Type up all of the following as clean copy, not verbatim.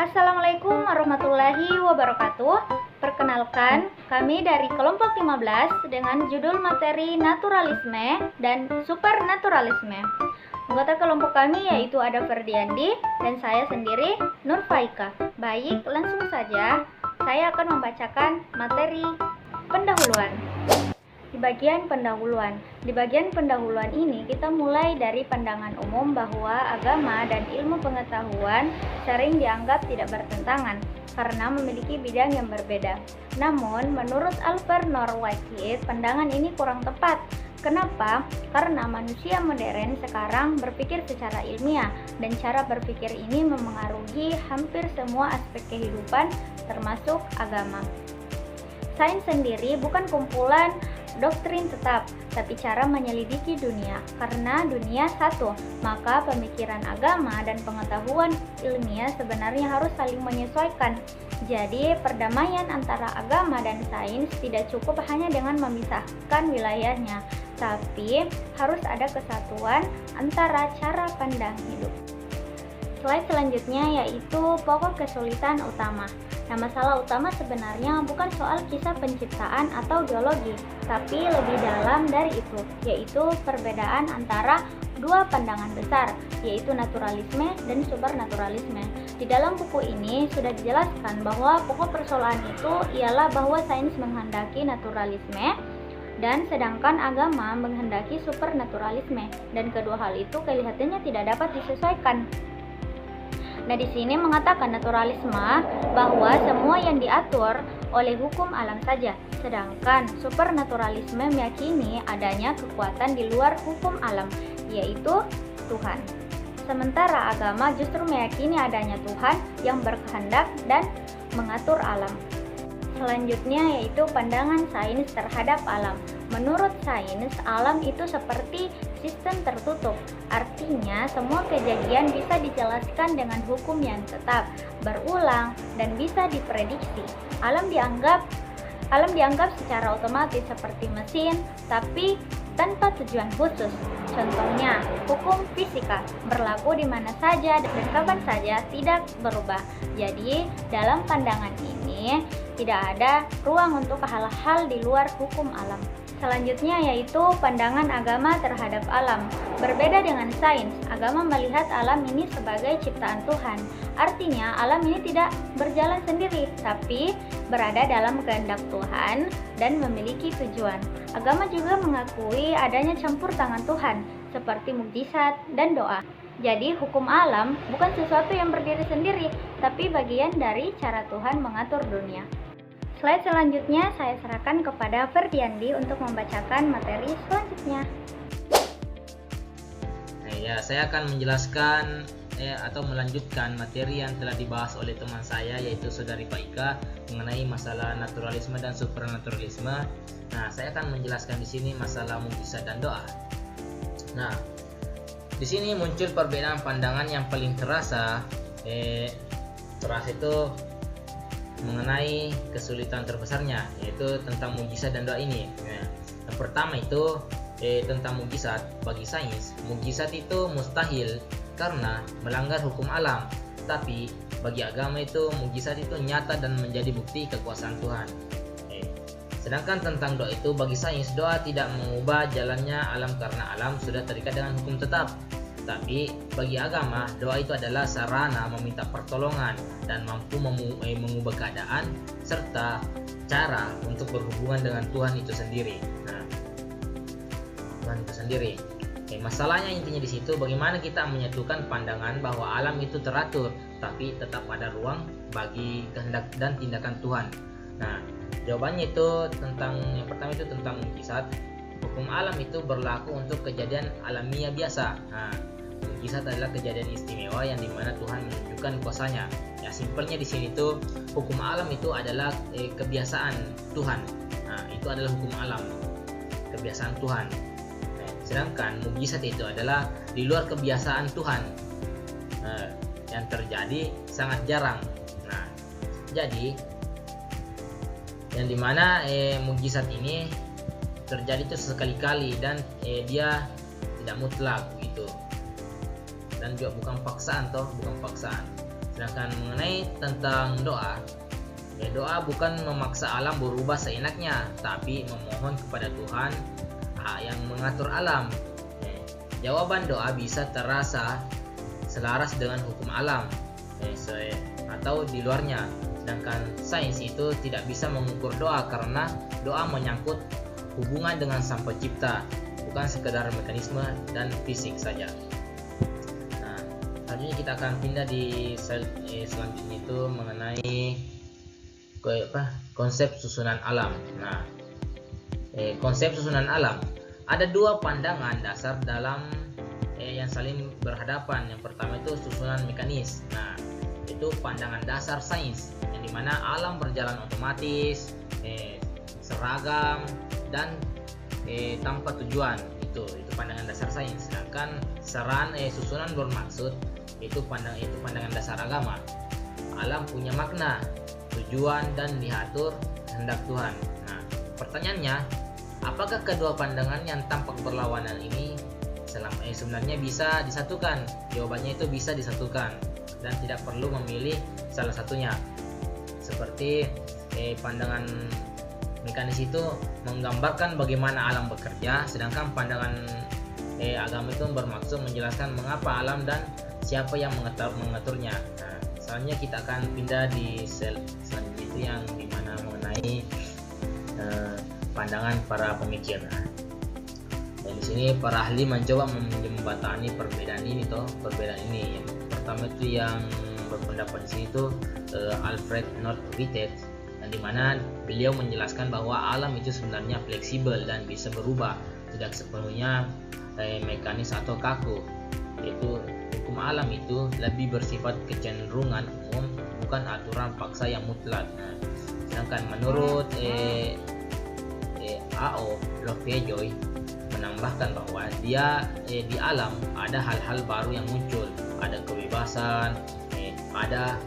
Assalamualaikum warahmatullahi wabarakatuh. Perkenalkan, kami dari kelompok 15 dengan judul materi naturalisme dan supernaturalisme. Anggota kelompok kami yaitu ada Ferdiandi dan saya sendiri Nur Faika. Baik, langsung saja saya akan membacakan materi pendahuluan. Di bagian pendahuluan ini kita mulai dari pandangan umum bahwa agama dan ilmu pengetahuan sering dianggap tidak bertentangan karena memiliki bidang yang berbeda. Namun, menurut Albert Noah Whitehead, pandangan ini kurang tepat. Kenapa? Karena manusia modern sekarang berpikir secara ilmiah dan cara berpikir ini memengaruhi hampir semua aspek kehidupan termasuk agama. Sains sendiri bukan kumpulan doktrin tetap, tapi cara menyelidiki dunia. Karena dunia satu, maka pemikiran agama dan pengetahuan ilmiah sebenarnya harus saling menyesuaikan. Jadi, perdamaian antara agama dan sains tidak cukup hanya dengan memisahkan wilayahnya, tapi harus ada kesatuan antara cara pandang hidup. Slide selanjutnya yaitu pokok kesulitan utama. Nah, masalah utama sebenarnya bukan soal kisah penciptaan atau geologi, tapi lebih dalam dari itu, yaitu perbedaan antara dua pandangan besar, yaitu naturalisme dan supernaturalisme. Di dalam buku ini sudah dijelaskan bahwa pokok persoalan itu ialah bahwa sains menghendaki naturalisme dan sedangkan agama menghendaki supernaturalisme, dan kedua hal itu kelihatannya tidak dapat disesuaikan. Nah, di sini mengatakan naturalisme bahwa semua yang diatur oleh hukum alam saja, sedangkan supernaturalisme meyakini adanya kekuatan di luar hukum alam, yaitu Tuhan. Sementara agama justru meyakini adanya Tuhan yang berkehendak dan mengatur alam. Selanjutnya yaitu pandangan sains terhadap alam. Menurut sains, alam itu seperti sistem tertutup. Artinya, semua kejadian bisa dijelaskan dengan hukum yang tetap, berulang, dan bisa diprediksi. Alam dianggap secara otomatis seperti mesin, tapi tanpa tujuan khusus. Contohnya, hukum fisika berlaku di mana saja dan kapan saja, tidak berubah. Jadi, dalam pandangan ini tidak ada ruang untuk hal-hal di luar hukum alam. Selanjutnya yaitu pandangan agama terhadap alam. Berbeda dengan sains, agama melihat alam ini sebagai ciptaan Tuhan. Artinya, alam ini tidak berjalan sendiri, tapi berada dalam kehendak Tuhan dan memiliki tujuan. Agama juga mengakui adanya campur tangan Tuhan, seperti mukjizat dan doa. Jadi, hukum alam bukan sesuatu yang berdiri sendiri, tapi bagian dari cara Tuhan mengatur dunia. Slide selanjutnya saya serahkan kepada Ferdiandi untuk membacakan materi selanjutnya. Ya, saya akan menjelaskan atau melanjutkan materi yang telah dibahas oleh teman saya yaitu Saudari Faika mengenai masalah naturalisme dan supernaturalisme. Nah, saya akan menjelaskan di sini masalah mukjizat dan doa. Nah, di sini muncul perbedaan pandangan yang paling terasa itu mengenai kesulitan terbesarnya, yaitu tentang mukjizat dan doa ini. Yang pertama itu tentang mukjizat. Bagi sains, mukjizat itu mustahil karena melanggar hukum alam. Tapi bagi agama itu mukjizat itu nyata dan menjadi bukti kekuasaan Tuhan. Sedangkan tentang doa itu, bagi sains, doa tidak mengubah jalannya alam karena alam sudah terikat dengan hukum tetap. Tapi bagi agama, doa itu adalah sarana meminta pertolongan dan mampu mengubah keadaan serta cara untuk berhubungan dengan Tuhan itu sendiri. Nah, Tuhan itu sendiri. Masalahnya intinya di situ, bagaimana kita menyatukan pandangan bahwa alam itu teratur, tapi tetap ada ruang bagi kehendak dan tindakan Tuhan. Nah, jawabannya itu yang pertama itu tentang mukjizat. Hukum alam itu berlaku untuk kejadian alamiah biasa. Nah, mukjizat adalah kejadian istimewa yang dimana Tuhan menunjukkan kuasanya. Ya, simpelnya di sini tuh hukum alam itu adalah kebiasaan Tuhan. Nah, itu adalah hukum alam, kebiasaan Tuhan. Sedangkan mukjizat itu adalah di luar kebiasaan Tuhan, yang terjadi sangat jarang. Nah, jadi yang dimana mukjizat ini terjadi itu sekali-kali dan dia tidak mutlak gitu, dan juga bukan paksaan. Sedangkan mengenai tentang doa, doa bukan memaksa alam berubah seenaknya, tapi memohon kepada Tuhan yang mengatur alam. Jawaban doa bisa terasa selaras dengan hukum alam atau di luarnya. Sedangkan sains itu tidak bisa mengukur doa karena doa menyangkut hubungan dengan Sang Pencipta, bukan sekedar mekanisme dan fisik saja. Nah, selanjutnya kita akan pindah di selanjutnya itu mengenai konsep susunan alam. Nah, konsep susunan alam ada dua pandangan dasar dalam yang saling berhadapan. Yang pertama itu susunan mekanis. Nah, itu pandangan dasar sains yang dimana alam berjalan otomatis, seragam dan tanpa tujuan. Itu pandangan dasar sains. Sedangkan susunan bermaksud itu pandangan dasar agama. Alam punya makna, tujuan dan diatur kehendak Tuhan. Nah, pertanyaannya, apakah kedua pandangan yang tampak berlawanan ini sebenarnya bisa disatukan? Jawabannya itu bisa disatukan dan tidak perlu memilih salah satunya. Seperti pandangan mekanis itu menggambarkan bagaimana alam bekerja, sedangkan pandangan agama itu bermaksud menjelaskan mengapa alam dan siapa yang mengaturnya. Nah, selanjutnya kita akan pindah di selanjutnya itu yang dimana mengenai pandangan para pemikir. Dan di sini para ahli mencoba menjembatani perbedaan ini. Yang pertama itu yang berpendapat di sini itu Alfred North Whitehead, yang dimana beliau menjelaskan bahwa alam itu sebenarnya fleksibel dan bisa berubah, tidak sepenuhnya mekanis atau kaku. Yaitu hukum alam itu lebih bersifat kecenderungan umum, bukan aturan paksa yang mutlak. Nah, sedangkan menurut A.O. Lovejoy menambahkan bahwa di alam ada hal-hal baru yang muncul, ada kebebasan, ada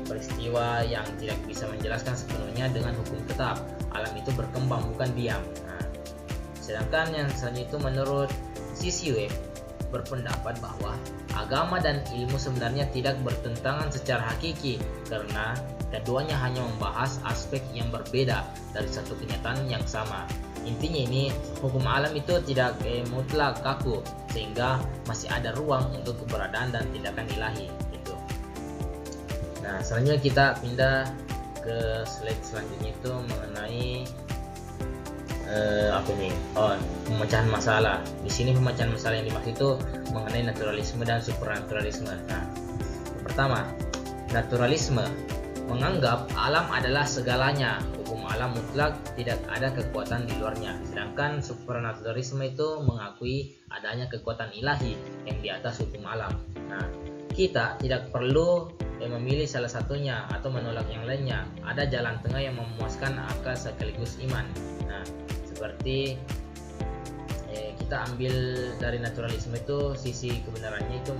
peristiwa yang tidak bisa menjelaskan sepenuhnya dengan hukum tetap. Alam itu berkembang, bukan diam. Nah, sedangkan yang selanjutnya itu menurut C.C. Webb berpendapat bahwa agama dan ilmu sebenarnya tidak bertentangan secara hakiki, karena keduanya hanya membahas aspek yang berbeda dari satu kenyataan yang sama. Intinya ini, hukum alam itu tidak mutlak kaku, sehingga masih ada ruang untuk keberadaan dan tindakan ilahi. Gitu. Nah, selanjutnya kita pindah ke slide selanjutnya itu mengenai pemecahan masalah. Di sini pemecahan masalah yang dimaksud itu mengenai naturalisme dan supernaturalisme. Nah, yang pertama, naturalisme menganggap alam adalah segalanya, hukum alam mutlak, tidak ada kekuatan di luarnya. Sedangkan supernaturalisme itu mengakui adanya kekuatan ilahi yang di atas hukum alam. Nah, kita tidak perlu memilih salah satunya atau menolak yang lainnya. Ada jalan tengah yang memuaskan akal sekaligus iman. Nah, seperti kita ambil dari naturalisme itu, sisi kebenarannya itu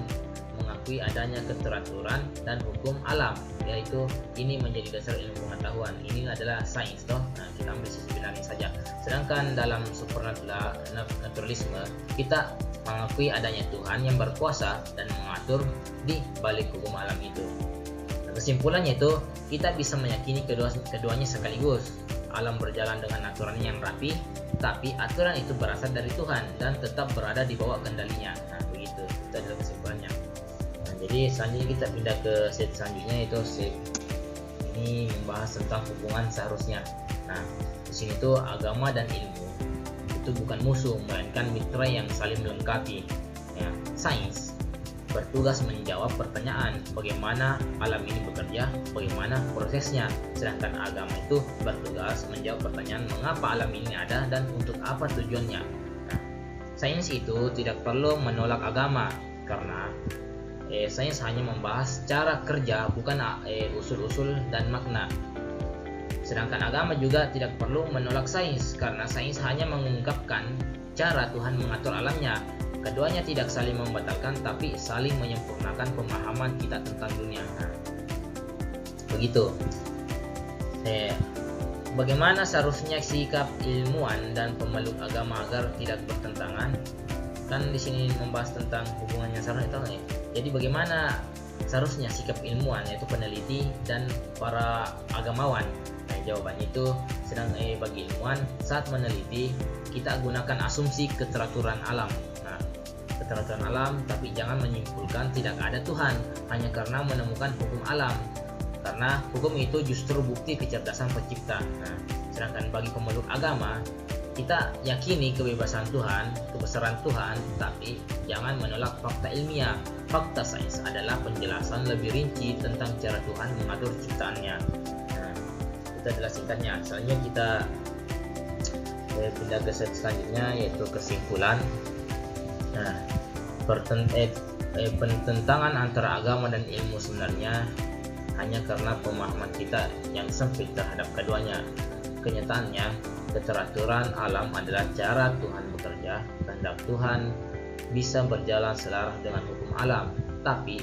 mengakui adanya keteraturan dan hukum alam, yaitu ini menjadi dasar ilmu pengetahuan. Ini adalah sains toh. Nah, kita ambil sisi benarnya saja. Sedangkan dalam supernaturalisme kita mengakui adanya Tuhan yang berkuasa dan mengatur di balik hukum alam itu. Nah, kesimpulannya itu kita bisa meyakini keduanya sekaligus. Alam berjalan dengan aturan yang rapi, tapi aturan itu berasal dari Tuhan dan tetap berada di bawah kendalinya. Nah, begitu. Itu adalah kesimpulannya. Nah, jadi selanjutnya kita pindah ke slide selanjutnya, itu slide ini membahas tentang hubungan seharusnya. Nah, di sini tuh agama dan ilmu itu bukan musuh, melainkan mitra yang saling melengkapi. Ya, sains bertugas menjawab pertanyaan bagaimana alam ini bekerja, bagaimana prosesnya. Sedangkan agama itu bertugas menjawab pertanyaan mengapa alam ini ada dan untuk apa tujuannya. Nah, sains itu tidak perlu menolak agama karena sains hanya membahas cara kerja, bukan usul-usul dan makna. Sedangkan agama juga tidak perlu menolak sains karena sains hanya mengungkapkan cara Tuhan mengatur alamnya. Keduanya tidak saling membatalkan, tapi saling menyempurnakan pemahaman kita tentang dunia. Nah, begitu. Bagaimana seharusnya sikap ilmuwan dan pemeluk agama agar tidak bertentangan? Kan di sini membahas tentang hubungannya seharusnya itu. Jadi bagaimana seharusnya sikap ilmuwan yaitu peneliti dan para agamawan? Nah, jawabannya itu bagi ilmuwan saat meneliti kita gunakan asumsi keteraturan alam. Nah, keteraturan alam, tapi jangan menyimpulkan tidak ada Tuhan hanya karena menemukan hukum alam, karena hukum itu justru bukti kecerdasan pencipta. Nah, sedangkan bagi pemeluk agama kita yakini kebebasan Tuhan, kebesaran Tuhan, tapi jangan menolak fakta ilmiah. Fakta sains adalah penjelasan lebih rinci tentang cara Tuhan mengatur ciptaannya. Nah, itu adalah singkatnya. Selanjutnya kita pindah ke slide selanjutnya, yaitu kesimpulan. Nah, pertentangan antara agama dan ilmu sebenarnya hanya karena pemahaman kita yang sempit terhadap keduanya. Kenyataannya, keteraturan alam adalah cara Tuhan bekerja. Kehendak Tuhan bisa berjalan selaras dengan hukum alam, tapi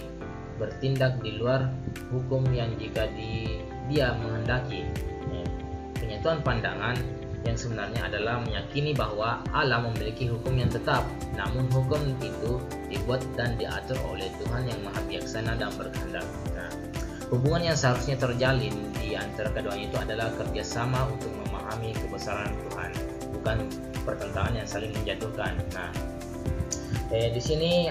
bertindak di luar hukum yang jika dia menghendaki. Penyatuan pandangan yang sebenarnya adalah meyakini bahwa alam memiliki hukum yang tetap, namun hukum itu dibuat dan diatur oleh Tuhan yang maha bijaksana dan berkehendak. Nah, hubungan yang seharusnya terjalin di antara keduanya itu adalah kerjasama untuk memahami kebesaran Tuhan, bukan pertentangan yang saling menjatuhkan. Nah, di sini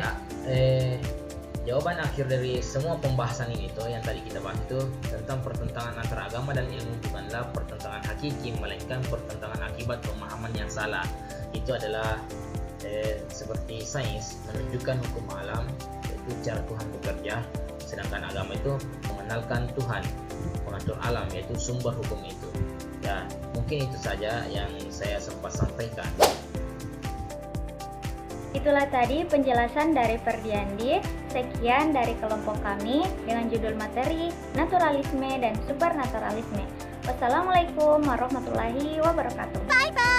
jawaban akhir dari semua pembahasan ini tuh yang tadi kita bahas itu tentang pertentangan antara agama dan ilmu bukanlah pertentangan hakiki, melainkan pertentangan akibat pemahaman yang salah. Itu adalah seperti sains menunjukkan hukum alam, yaitu cara Tuhan bekerja, sedangkan agama itu mengenalkan Tuhan pengatur alam, yaitu sumber hukum itu. Ya, mungkin itu saja yang saya sempat sampaikan. Itulah tadi penjelasan dari Ferdiandi. Sekian dari kelompok kami dengan judul materi naturalisme dan supernaturalisme. Wassalamualaikum warahmatullahi wabarakatuh. Bye bye.